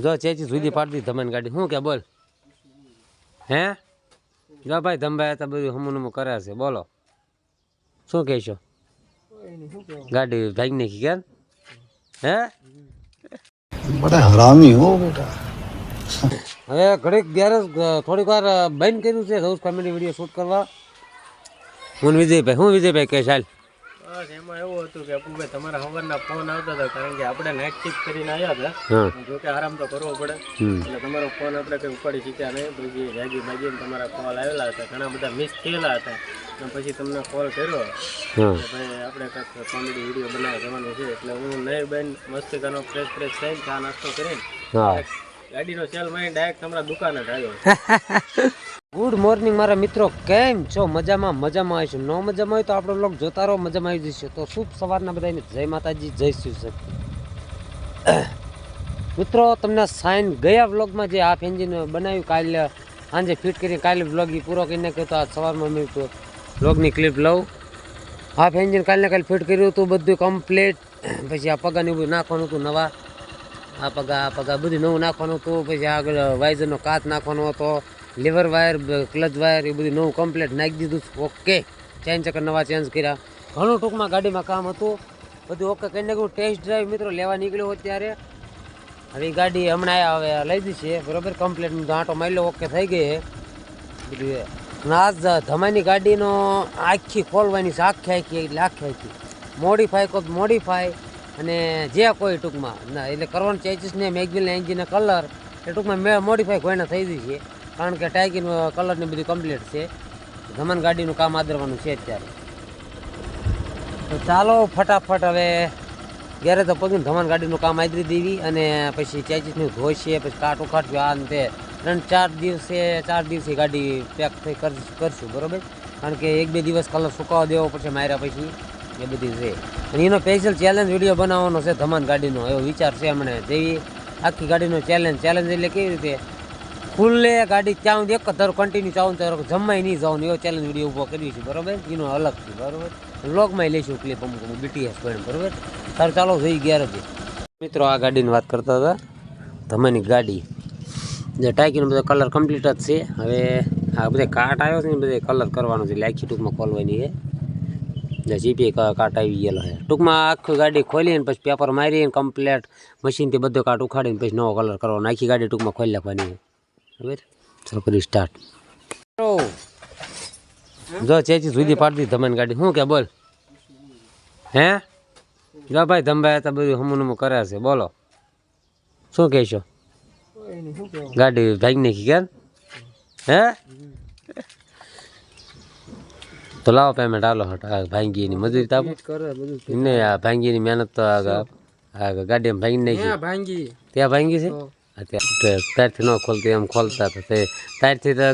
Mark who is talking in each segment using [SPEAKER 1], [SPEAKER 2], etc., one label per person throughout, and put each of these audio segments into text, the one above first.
[SPEAKER 1] જો ચેચી સુધી પાડતી ધમાન ગાડી શું કે બોલ હે જો ભાઈ ધમભાઈ તો બધું હમું કરે છે બોલો શું કહેશો ગાડી ભાઈ નાખી કેમ હે
[SPEAKER 2] बड़ा हरामी हो बेटा
[SPEAKER 1] હવે ઘડીક ગેરેજ થોડીક વાર બંધ કર્યું છે રોજ કોમેડી વિડીયો શૂટ કરવા હું વિજયભાઈ કે ચાલ
[SPEAKER 3] બસ એમાં એવું હતું કે અપુભાઈ તમારા સવારના ફોન આવતા હતા કારણ કે આપણે નાઇટ શિફ્ટ કરીને આવ્યા હતા જો કે આરામ તો કરવો પડે એટલે તમારો ફોન આપણે કંઈ ઉપાડી શીખ્યા નહીં પછી જાગી બાગીને તમારા કોલ આવેલા હતા ઘણા બધા મિસ થયેલા હતા અને પછી તમને કોલ કર્યો ભાઈ આપણે કંઈક કોમેડી વિડીયો બનાવવા જવાનું છે એટલે હું નહીં બેન મસ્તીકાનો ફ્રેશ થઈને ચા નાસ્તો કરીને ગાડીનો સેલ મારી ડાયરેક્ટ તમારા દુકાને જ આવ્યો.
[SPEAKER 1] ગુડ મોર્નિંગ મારા મિત્રો, કેમ છો? મજામાં આવીશું. ન મજામાં હોય તો આપણો બ્લોગ જોતા રહો, મજામાં આવી જશે. તો શુભ સવારના બધાને જય માતાજી, જય શિવ શક્તિ. મિત્રો તમને સાઇન ગયા બ્લોગમાં જે હાફ એન્જિન બનાવ્યું કાલે સાંજે ફિટ કરી કાલે બ્લોગ એ પૂરો કરી નાખ્યો તો આ સવારમાં મેં બ્લોગની ક્લિપ લઉં. હાફ એન્જિન કાલે ફિટ કર્યું હતું બધું કમ્પ્લીટ. પછી આ પગાને બધું નાખવાનું હતું, નવા આ પગા બધું નવું નાખવાનું હતું. પછી આગળ વાઇઝરનો કાચ નાખવાનો હતો, લીવર વાયર, ક્લચ વાયર એ બધું નવું કમ્પ્લીટ નાખી દીધું. ઓકે, ચેન ચક્કર નવા ચેન્જ કર્યા. ઘણું ટૂંકમાં ગાડીમાં કામ હતું, બધું ઓકે કરી નાખ્યું. ટેસ્ટ ડ્રાઈવ મિત્રો લેવા નીકળ્યો ત્યારે હવે ગાડી હમણાં હવે લઈ દીધી છે બરાબર, કમ્પ્લીટ આંટો મારી ઓકે થઈ ગઈ છે બધું. આજ ધમાની ગાડીનો આખી ખોલવાની છે, આખી મોડિફાઈ અને જે કોઈ ટૂંકમાં ના એટલે કરવાનું ચેન્જીસ ને મેગવિલના એન્જિનના કલર એ ટૂંકમાં મેં મોડિફાઈ કોઈને થઈ ગઈ છે કારણ કે ટાઈકીનું કલરને બધું કમ્પ્લીટ છે. ધમાન ગાડીનું કામ આદરવાનું છે અત્યારે. તો ચાલો ફટાફટ હવે ગેરેજ તો પગીને ધમાન ગાડીનું કામ આદરી દેવી અને પછી ચેન્જીસનું ધોઈ છે, પછી કાટ ઉખાડશું. આ તે 3-4 દિવસે ગાડી પેક થઈ કરશું બરાબર, કારણ કે 1-2 દિવસ કલર સુકાવા દેવો પછી માર્યા પછી એ બધી છે. અને એનો સ્પેશિયલ ચેલેન્જ વિડીયો બનાવવાનો છે ધમાન ગાડીનો, એવો વિચાર છે હમણે. જેવી આખી ગાડીનો ચેલેન્જ એટલે કેવી રીતે ખુલ્લે ગાડી ચાઉં એક ધારો કન્ટિન્યુ ચાઉં તો જમાઈ નહીં જવાનું, એવો ચેલેન્જ વિડીયો ઊભો કરીએ છીએ બરાબર. એનો અલગથી બરાબર વ્લોગમાં લઈશું ક્લિપ અમુક બીટીએસ પણ બરાબર. સારું ચાલો જઈ ગયા હતી મિત્રો. આ ગાડીની વાત કરતા હતા, ધમાની ગાડી જે ટાંકીનો બધો કલર કમ્પ્લીટ જ છે. હવે આ બધા કાટ આવ્યો છે ને બધે કલર કરવાનો છે એટલે આખી ટૂંકમાં ખોલવાની છે. જે જીપી કાટ આવી ગયેલો છે ટૂંકમાં. આખી ગાડી ખોલીને પછી પેપર મારીને કમ્પ્લીટ મશીનથી બધો કાટ ઉખાડીને પછી નવો કલર કરવાનો. આખી ગાડી ટૂંકમાં ખોલી નાખવાની છે બરાબર. ચાલો કરી સ્ટાર્ટ. જો ચેચી સુધી પાડતી ધમાન ગાડી શું કે બોલ હે જો ભાઈ ધમભાઈ તો બધું હમું કરે છે બોલો શું કહેશો ગાડી ભાઈ નાખી કેમ હે તો લાવો પેમેન્ટ હાલો હટ. ભાંગીની મજૂરી તો આપો ને, આ ભાંગીની મહેનત તો ગાડીમાં ભાંગી નાખી. ત્યાં ભાંગી છે ત્યારથી ન ખોલતી એમ ખોલતા હતા ત્યારથી તો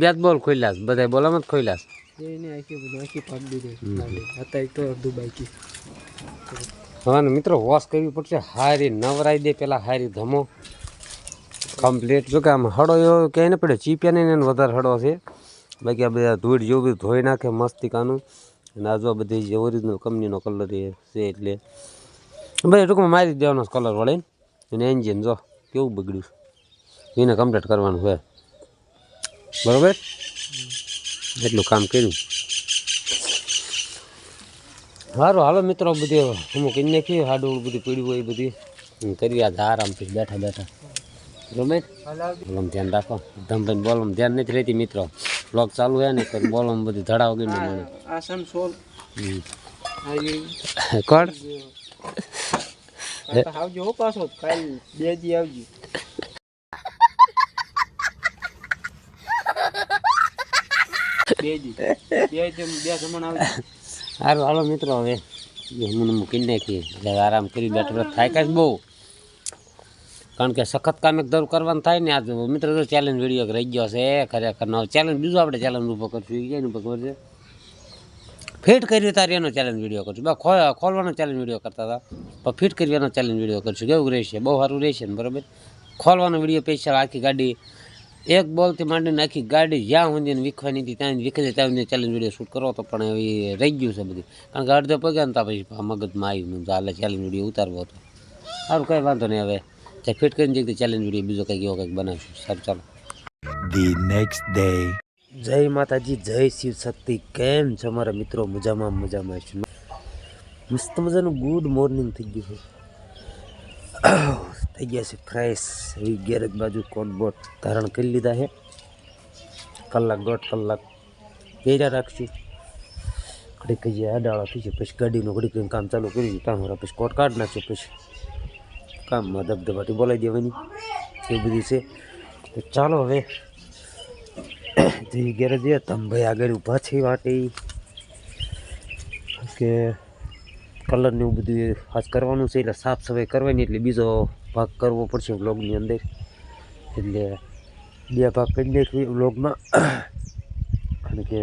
[SPEAKER 1] 2 બોલ ખોલ્યા છે, બધા બોલામાં જ ખોલ્યા છે. હવે મિત્રો વોશ કરવી પડશે, હારી નવરાઈ દે પેલા હારી ધમો કમ્પ્લીટ. જોકે આમ હળો એવો ક્યાંય ને પડે, ચીપ્યા નહીં વધારે હળો છે. બાકી આ બધા ધૂળ જેવું બધું ધોઈ નાખે મસ્તિકાનું. અને આ જો બધી જે ઓરિજિનલ કંપનીનો કલર એ છે એટલે ભાઈ ટૂંકમાં મારી દેવાનો કલર વળે. અને એન્જિન જો કેવું બગડ્યું એને કમ્પ્લીટ કરવાનું હોય બરાબર. એટલું કામ કર્યું. સારું હાલો મિત્રો, બધું અમુક કરી નાખ્યું હાડું બધું પીડ્યું હોય એ બધી કરી આરામથી બેઠા બરાબર. બોલમ ધ્યાન રાખો, ધમભાઈ બોલમ ધ્યાન નથી રહેતી મિત્રો. બ્લોગ ચાલુ હોય ને તો બોલમ બધી ધડાવ ગઈ મને કોણ
[SPEAKER 3] આવજો પાછો કાલ 2 દી આવજો.
[SPEAKER 1] સારું હાલો મિત્રો, હવે હું મૂકી નાખીએ એટલે આરામ કરી બેઠા થાય કાંઈ બહુ, કારણ કે સખત કામ એક દર કરવાનું થાય ને. આજ મિત્રો તો ચેલેન્જ વિડીયો રહી ગયો છે ખરેખર. ચેલેન્જ બીજું આપણે ચેલેન્જ ઊભો કરશું એનું ખબર છે. ફિટ કર્યું તારે એનો ચેલેન્જ વિડીયો કરશું, ખોલવાનો ચેલેન્જ વિડીયો કરતા હતા પણ ફિટ કરવાનો ચેલેન્જ વિડીયો કરશું. કેવું રહેશે? બહુ સારું રહેશે ને બરાબર. ખોલવાનો વિડીયો સ્પેશિયલ આખી ગાડી એક બોલથી માંડીને આખી ગાડી જ્યાં સુધી વીખવાની હતી ત્યાં વીખી ત્યાં સુધી ચેલેન્જ વિડીયો શૂટ કરો તો પણ એ રહી ગયું છે બધું, કારણ કે અડધો પગ્યા ને પછી મગજમાં આવ્યું ચાલે ચેલેન્જ વિડીયો ઉતારવો હતો. સારું કંઈ વાંધો નહીં. હવે ત્યાં ફિટ કરીને જઈએ ચેલેન્જ વિડીયો બીજો કંઈક એવો કંઈક બનાવીશું. સારું ચાલો.
[SPEAKER 2] The next day.
[SPEAKER 1] જય માતાજી, જય શિવ શક્તિ. કેમ છો મારા મિત્રો? મજામાં છું. મસ્ત મજાનું ગુડ મોર્નિંગ થઈ ગયું છે. થઈ ગયા છે ફ્રેશ. એવી ગેરેજ બાજુ કોટ બોટ ધારણ કરી લીધા છે. કલાક 1.5 કલાક પહેર્યા રાખશું. ઘડીક કહીએ આડાળા થઈ છે, પછી ગાડીનું ઘડીક કામ ચાલુ કર્યું. કામ વાળા પછી કોટ કાઢી નાખશે, પછી કામમાં ધબધબાટી બોલાવી દેવાની એ બધું છે. તો ચાલો હવે જેવી ગેરેજ છે ભાઈ આગળ ઊભા છે વાટે કે કલરને એવું બધું આજ કરવાનું છે, એટલે સાફ સફાઈ કરવાની, એટલે બીજો ભાગ કરવો પડશે વ્લોગની અંદર. એટલે 2 ભાગ કરી નાખવી વ્લોગમાં. અને કે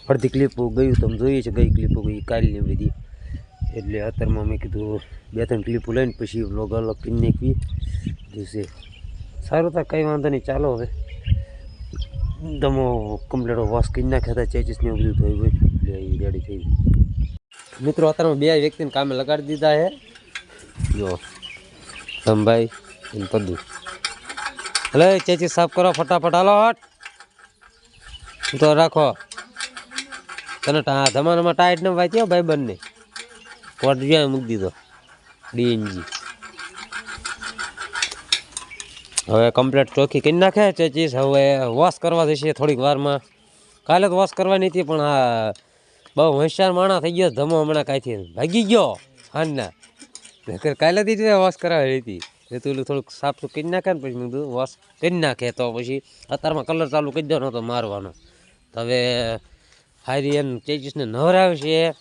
[SPEAKER 1] અડધી ક્લિપો ગયું તમે જોઈએ છે, ગઈ ક્લિપો ગઈ કાલની બધી. એટલે અત્યારમાં મેં કીધું 2-3 ક્લિપો લઈને પછી વ્લોગ અલગ કરી નાખવી જોશે. સારું થાય, કંઈ વાંધો નહીં. ચાલો હવે દમો કમ્પ્લીટ વોશ કરી નાખ્યા હતા, ચેચીસને એવું બધું થયું હોય એટલે એ રેડી થઈ ગયું. મિત્રો અત્યારમાં 2 વ્યક્તિને કામે લગાડી દીધા છે. જો ધમભાઈ અને પદુ. હલે ચેચીસ સાફ કરો ફટાફટ, હાલો હટ તો રાખો. તને ધમાનમાં ટાઈટ ન વાંચ્યો ભાઈ બંને કોટ જ્યાં મૂકી દીધો ડીએનજી. હવે કમ્પ્લીટ ચોખ્ખી કરી નાખે ચેચીસ. હવે વોશ કરવા જશે થોડીક વારમાં. કાલે તો વોશ કરવાની હતી, પણ આ બહુ હોશિયાર માણસ થઈ ગયો ધમો. હમણાં કાંઈથી ભાગી ગયો હાનના. કાલેથી જ વોશ કરાવી હતી. એ તું થોડુંક સાફ કરી નાખે ને પછી મેં કીધું વોશ કરી નાખે તો પછી અત્યારમાં કલર ચાલુ કરી દેવાનો હતો મારવાનો. તો હવે હારી એમ ચેચીસને નવરાવે છે.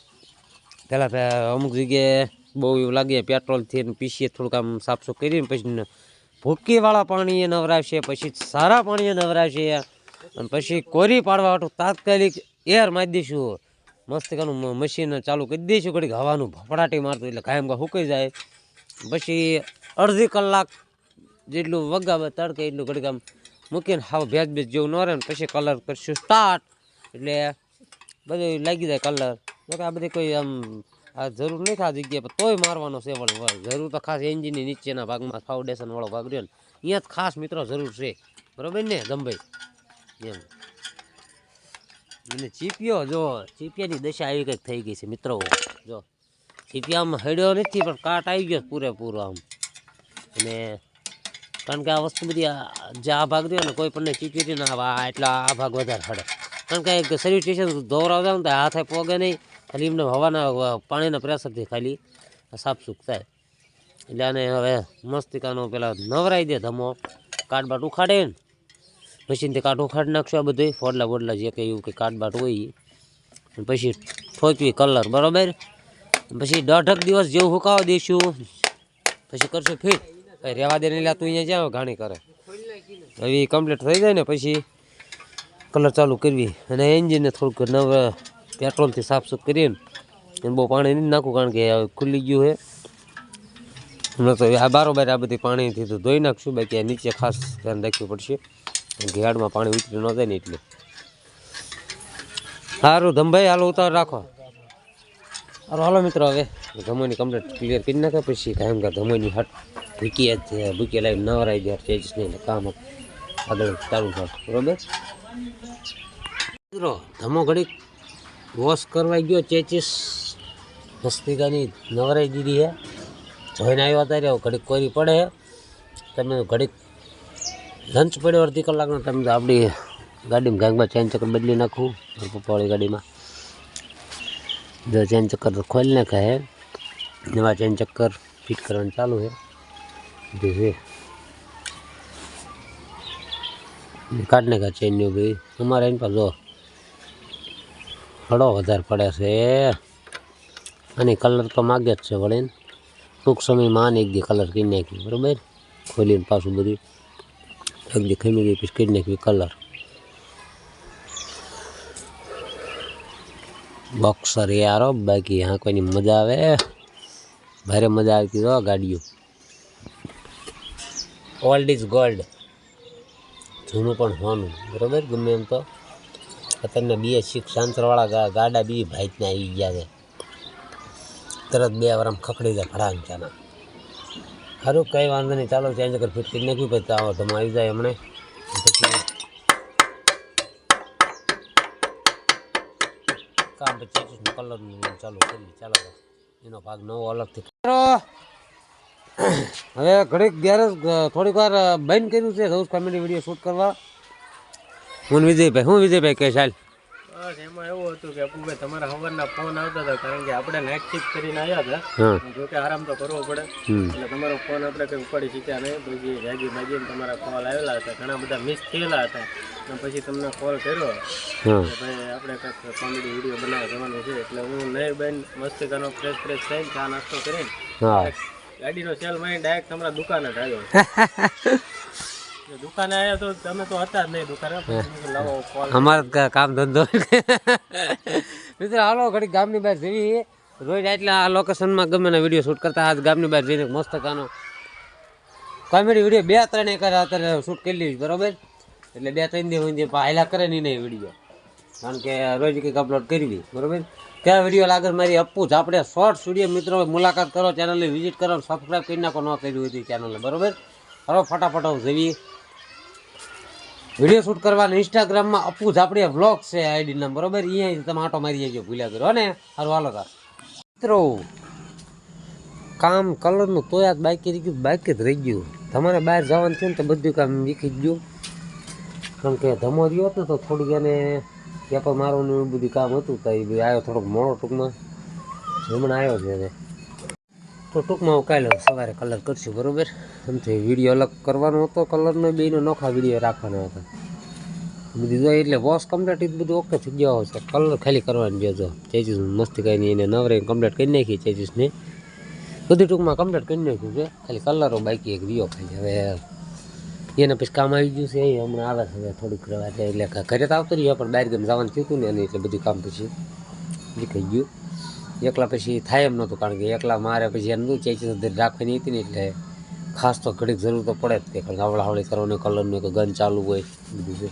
[SPEAKER 1] પહેલાં અમુક જગ્યાએ બહુ એવું લાગે પેટ્રોલથી પીસીએ થોડુંક આમ સાફસૂફ કરીને પછી ભૂકીવાળા પાણીએ નવરાવશે, પછી સારા પાણીએ નવરાવશે, અને પછી કોરી પાડવા હાટું તાત્કાલિક એર મારી દઈશું. મસ્તિકાનું મશીન ચાલુ કરી દઈશું, ઘડીક હવાનું ભપડાટી મારતું એટલે કાયમ સુકાઈ જાય. પછી અડધી કલાક જેટલું વગાવે તડકે એટલું ઘડીક આમ મૂકીને હાવ ભેજ જેવું ન રહે ને પછી કલર કરશું સ્ટાર્ટ. એટલે બધું લાગી જાય કલર. જોકે આ બધી કોઈ આમ આ જરૂર નહીં થાય જગ્યાએ, પણ તોય મારવાનો છે. વળી જરૂર તો ખાસ એન્જિનની નીચેના ભાગમાં ફાઉન્ડેશન વાળો ભાગ રહ્યો ને અહીંયા જ ખાસ મિત્રો જરૂર છે, બરાબર ને ધમભાઈ? એમ અને ચીપિયો જો ચીપિયાની દશા આવી કંઈક થઈ ગઈ છે મિત્રો. જો ચીપિયામાં હડ્યો નથી, પણ કાટ આવી ગયો પૂરેપૂરો આમ. અને કારણ કે આ વસ્તુ બધી જે આ ભાગ રહ્યો ને કોઈ પણ ચીપી ના એટલા આ ભાગ વધારે હડે. કારણ કે એક સર્વિસ સ્ટેશન દોરાવતા ને તો હાથે પોગે નહીં, ખાલી એમને હવાના પાણીના પ્રેશરથી ખાલી સાફસૂફ થાય. એટલે આને હવે મસ્તિકાનો પેલા નવરાઈ દે ધમો. કાટબાટ ઉખાડે ને મશીનથી કાટ ઉખાડી નાખશું. આ બધું ફોડલા બોડલા જે કંઈ એવું કંઈ કાટબાટ હોય પછી ઠોકવી કલર, બરાબર. પછી 1.5 દિવસ જેવું સુકાવા દઈશું, પછી કરશું ફિટ. રહેવા દે એટલે તું અહીંયા જાવ ઘાણી કરે. હવે કમ્પ્લીટ થઈ જાય ને પછી કલર ચાલુ કરવી. અને એન્જિનને થોડુંક પેટ્રોલથી સાફસૂફ કરીને એને બહુ પાણી નહીં નાખવું, કારણ કે ખુલ્લી ગયું છે. તો આ બારોબાર આ બધી પાણીથી તો ધોઈ નાખશું, બાકી આ નીચે ખાસ ધ્યાન રાખવું પડશે, કારણ કે યાર્ડમાં પાણી ઉતરી ન જાય ને એટલે. સારું ધમભાઈ હાલો ઉતાર રાખો. સારું હાલો મિત્રો, હવે ધમોની કમ્પ્લીટ ક્લિયર કરી નાખે પછી કાયમ કા ધમોની હટ ભૂકી લાવી નવરાઈ દે ચેચીસને, એટલે કામ આગળ ચાલુ થાય, બરાબર. મિત્રો ધમો ઘડીક વોશ કરવાઈ ગયો, ચેચીસ મસ્તિકાની નવરાઈ દીધી છે. જોઈને આવ્યો અત્યારે ઘડીક કોરી પડે. તમે ઘડીક લંચ પડ્યો અડધી કલાકનો, તમે તો આપણી ગાડીમાં ગાંગમાં ચેન ચક્કર બદલી નાખવું. પપ્પાવાળી ગાડીમાં જો ચેન ચક્કર તો ખોલી નાખે છે, નવા ચેન ચક્કર ફિટ કરવાનું ચાલુ છે. કાઢ નાખા ચેનની ભાઈ. અમારે એની પાસે જો હળો વધારે પડે છે, અને કલર તો માગે જ છે. વળે ટૂંક સમયમાં આને એક દી કલર કરી નાખ્યું, બરાબર. ખોલીને પાછું બધું એક દી ખમી ગઈ પછી કરી નાખ્યું કલર. બોક્સર યારો, બાકી હા કોઈની મજા આવે, ભારે મજા આવતી તો ગાડીઓ. ઓલ્ડ ઇઝ ગોલ્ડ, જૂનું પણ હોનું, બરાબર. ગમે એમ તો અત્યારના 2 સાંસરવાળા ગાડા બી ભાઈતના આવી ગયા છે. તરત 2 વાર આમ ખખડી જાય ભડાંચાના. સારું કંઈ વાંધો નહીં, ચાલો ચેન્જ કરી ફિટ કરી નાખ્યું પછી આવો તમે આવી જાય હમણાં પછી કામ પછી કલરનું ચાલુ કરીએ. ચાલો એનો ભાગ નવો અલગથી. હવે ઘડીક ગેરેજ થોડીક વાર બંધ કર્યું છે રોજ કોમેડી વિડીયો શૂટ કરવા. હું વિજયભાઈ કહે ચાલ.
[SPEAKER 3] બસ એમાં એવું હતું કે અપુભાઈ તમારા સવારના ફોન આવતા હતા, કારણ કે આપણે નાઇટ શિફ્ટ કરીને આવ્યા હતા. જો કે આરામ તો કરવો પડે એટલે તમારો ફોન આપણે કંઈ ઉપાડી શક્યા નહીં. પછી જાગી ભાગીને તમારા કોલ આવેલા હતા, ઘણા બધા મિસ થયેલા હતા. અને પછી તમને કોલ કર્યો કે ભાઈ આપણે કંઈક કોમેડી વિડીયો બનાવવા જવાનું છે. એટલે હું નહીં બેન મસ્તિકાનો ફ્રેશ થઈને ચા નાસ્તો કરીને ગાડીનો સેલ મારી ડાયરેક્ટ તમારા દુકાને જ આવ્યો. દુકાને આવ્યા તો તમે તો હતા જ નહીં દુકાને. લાવો કોલ
[SPEAKER 1] અમારે કામ ધંધો મિત્રો. હાલો ઘડી ગામની બહાર જઈએ. રોજ એટલે આ લોકેશનમાં ગમે ના વિડીયો શૂટ કરતા આજ ગામની બહાર જઈને મસ્ત કાનો કોમેડી વિડીયો 2-3 એક અત્યારે શૂટ કરી લઈશ બરાબર. એટલે 2-3 દિવસ હાયલા કરે નહીં વિડીયો, કારણ કે રોજ કંઈક અપલોડ કરવી બરાબર. કયા વિડીયો લાગે મારી અપ્પુ આપણે શોર્ટ વિડીયો મિત્રો મુલાકાત કરો, ચેનલને વિઝિટ કરો, સબસ્ક્રાઈબ કરી નાખો ન કર્યું હતી ચેનલને બરાબર. હવે ફટાફટ જઈએ વિડીયો શૂટ કરવાના. ઇન્સ્ટાગ્રામમાં અપ્પુ ઝાપડિયા વ્લોગ છે આઈડી નામ બરાબર. અહીંયા તમે આટો મારી જજો ભૂલ્યા કરો ને. સારું હાલો તાર મિત્રો. કામ કલરનું તોય જ બાકી જ રહી ગયું. તમારે બહાર જવાનું થયું ને તો બધું કામ વીખી જ ગયું, કારણ કે ધમો રહ્યો હતો ને તો થોડીક એને પેપર મારવાનું એવું બધું કામ હતું. તો એ આવ્યો થોડોક મોડો ટૂંકમાં હમણાં આવ્યો છે હવે. તો ટૂંકમાં હું કાલે સવારે કલર કરશું બરાબર. સમથી વિડીયો અલગ કરવાનો હતો, કલરનો બેનો નોખા વિડીયો રાખવાના હતા બધી જોઈએ. એટલે વોશ કમ્પ્લીટ બધું ઓકે થઈ ગયો છે. કલર ખાલી કરવાની જો ચેજીસ મસ્તી કરીને એને નવરે કમ્પ્લીટ કરી નાખી ચેજીસને બધું ટૂંકમાં કમ્પ્લીટ કરી નાખ્યું છે. ખાલી કલરો બાકી એક રહ્યો ખાલી. હવે એને પછી કામ આવી ગયું છે એ હમણાં આવે છે હવે થોડીક કરવા એટલે ઘરે તો આવતો રહ્યો પણ બહાર ગમ જવાનું થયું હતું ને એને એટલે બધું કામ પછી નીકળી ગયું. એકલા પછી થાય એમ નહોતું, કારણ કે એકલા મારે પછી એનું ચેચીસ રાખવાની હતી ને એટલે ખાસ તો ઘડીક જરૂર તો પડે જ તે, કારણ કે આવડાવડી કરવાનું કલરનું કે ગન ચાલુ હોય બધું છે.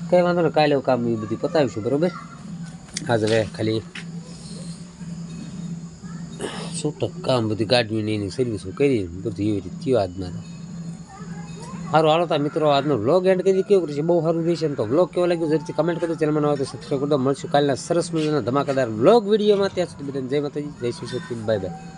[SPEAKER 1] કંઈ વાંધો ને કાલે કામ એ બધું પતાવીશું બરાબર. આજ હવે ખાલી છૂટક કામ બધું ગાડીની એની સર્વિસો કરી બધું એવી રીતે થયું આજમાં. સારું હાલો તા મિત્રો આજનો વ્લોગ એન્ડ કરી કેવું છે, બહુ સારું રહેશે. તો વ્લોગ કેવો લાગ્યો જરૂરથી કમેન્ટ કરજો, ચેનલમાં નવા તો સબસ્ક્રાઈબ કરજો. મળશું કાલના સરસ મજાના ધમાકાદાર વ્લોગ વિડીયોમાં. ત્યાં સુધી બધાને જય માતાજી, જય શ્રી કૃષ્ણ, બાય બાય.